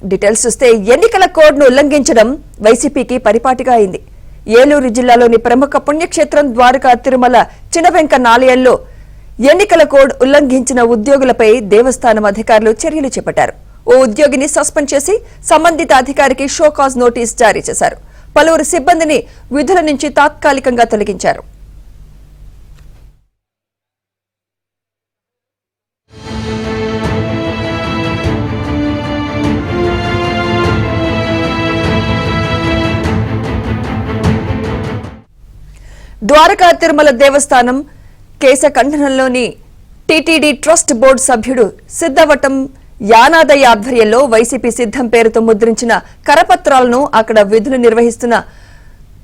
Details చూస్తే ఎన్నికల కోడ్ను ఉల్లంఘించడం వైసీపీకి పరిపాటిగా అయింది. ఏలూరు జిల్లాలోని ప్రముఖ పుణ్యక్షేత్రం ద్వారకా తిరుమల చినవెంకన్న ఆలయంలో ఎన్నికల కోడ్ ఉల్లంఘించిన ఉద్యోగులపై దేవస్థానం అధికారులు చర్యలు చేపట్టారు. ఓ ఉద్యోగిని సస్పెండ్ చేసి సంబంధిత అధికారికి షోకాజ్ నోటీస్ జారీ చేశారు. పలువురు సిబ్బందిని విధుల నుంచి తాత్కాలికంగా తొలగించారు. ద్వారకా తిరుమల దేవస్థానం కేశఖండనంలోని టీటీడీ ట్రస్ట్ బోర్డు సభ్యుడు సిద్ధవటం యానాదయ్య ఆధ్వర్యంలో వైసీపీ సిద్ధం పేరుతో ముద్రించిన కరపత్రాలను అక్కడ విధులు నిర్వహిస్తున్న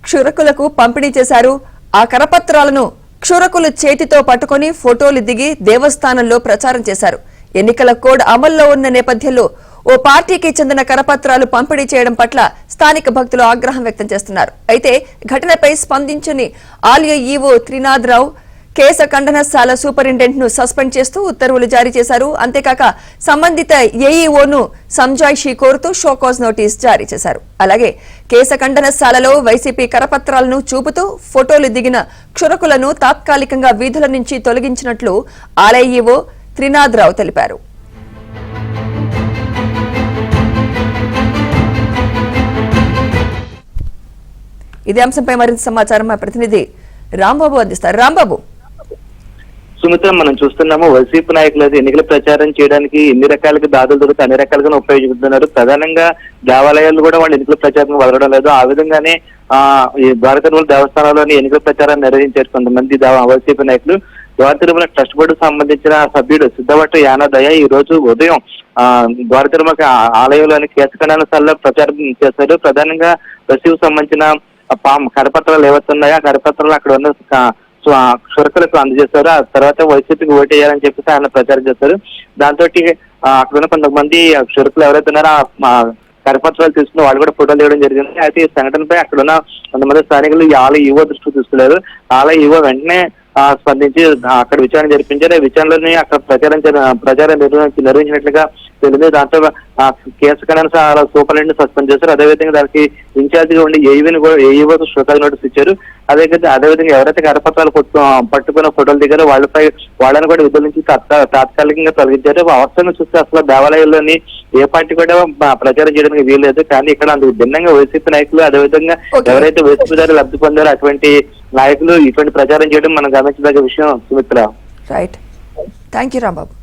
క్షురకులకు పంపిణీ చేశారు. ఆ కరపత్రాలను క్షురకులు చేతితో పట్టుకుని ఫోటోలు దిగి దేవస్థానంలో ప్రచారం చేశారు. ఎన్నికల కోడ్ అమల్లో ఉన్న నేపథ్యంలో ఓ పార్టీకి చెందిన కరపత్రాలు పంపిణీ చేయడం పట్ల స్థానిక భక్తులు ఆగ్రహం వ్యక్తం చేస్తున్నారు. అయితే ఘటనపై స్పందించని ఆలయ ఈవో త్రినాథరావు కేశఖండనశాల సూపరింటెండెంట్ ను సస్పెండ్ చేస్తూ ఉత్తర్వులు జారీ చేశారు. అంతేకాక సంబంధిత ఏఈఓను సంజాయిషీ కోరుతూ షోకాజ్ నోటీస్ జారీ చేశారు. అలాగే కేశఖండనశాలలో వైసీపీ కరపత్రాలను చూపుతూ ఫోటోలు దిగిన క్షురకులను తాత్కాలికంగా వీధుల నుంచి తొలగించినట్లు ఆలయ ఈవో త్రినాథరావు తెలిపారు. ఇదే అంశంపై మరింత సమాచారం మా ప్రతినిధి రాంబాబు అందిస్తారు. రాంబాబు, సుమిత్ర, మనం చూస్తున్నాము వైసీపీ నాయకులు ఎన్నికల ప్రచారం చేయడానికి ఎన్ని రకాలుగా దాడులు దొరికి అన్ని రకాలుగా ఉపయోగిస్తున్నారు. ప్రధానంగా దేవాలయాలు కూడా వాళ్ళు ఎన్నికల ప్రచారం వదలడం లేదు. ఆ విధంగానే ఈ ద్వారకా తిరుమల దేవస్థానంలోని ఎన్నికల ప్రచారాన్ని నిర్వహించారు కొంతమంది వైసీపీ నాయకులు. ద్వారకా తిరుమల ట్రస్ట్ బోర్డు సంబంధించిన సభ్యుడు సిద్ధవట యానాదయ్య ఈ రోజు ఉదయం ద్వారకా తిరుమల ఆలయంలోని కేశఖండనశాలలో ప్రచారం చేశారు. ప్రధానంగా వైసీపీకి సంబంధించిన కరపత్రాలు ఏవైతున్నాయో ఆ కరపత్రాలు అక్కడ ఉన్న క్షురకులకు అందజేశారు. ఆ తర్వాత వైసీపీకి ఓటు వేయాలని చెప్పేసి ఆయన ప్రచారం చేశారు. దాంతో అక్కడ ఉన్న కొంతమంది క్షురకులు ఎవరైతే ఉన్నారో ఆ కరపత్రాలు తీసుకుని వాళ్ళు కూడా ఫోటోలు తీయడం జరిగింది. అయితే ఈ సంఘటనపై అక్కడ ఉన్న కొంతమంది స్థానికులు ఈ ఆలయ ఈవో దృష్టికి తీసుకెళ్లారు. ఆలయ ఈవో వెంటనే స్పందించి అక్కడ విచారణ జరిపించారు. విచారణలోని అక్కడ ప్రచారం నిర్వహించినట్లుగా తెలియదు. దాంతో కేశఖండనశాల సూపరింటెండెంట్ సస్పెండ్ చేశారు. అదేవిధంగా దానికి ఇన్ఛార్జిగా ఉండి ఏఈఓకు షోకాజ్ నోటీస్ ఇచ్చారు. అదేవిధంగా ఎవరైతే కరపత్రాలు పట్టుకున్న ఫోటోలు దిగారో వాళ్ళని కూడా విధుల నుంచి తాత్కాలికంగా తొలగించారు. అవసరంగా చూస్తే అసలు దేవాలయాల్లోని ఏ పార్టీ కూడా ప్రచారం చేయడానికి వీల్లేదు. కానీ ఇక్కడ అందుకు భిన్నంగా వైసీపీ నాయకులు, అదేవిధంగా ఎవరైతే వైసీపీ ద్వారా లబ్ధి పొందారో అటువంటి నాయకులు ఇటువంటి ప్రచారం చేయడం మనం గమనించదగ్గ విషయం. Sumitra, right, thank you Rambabu.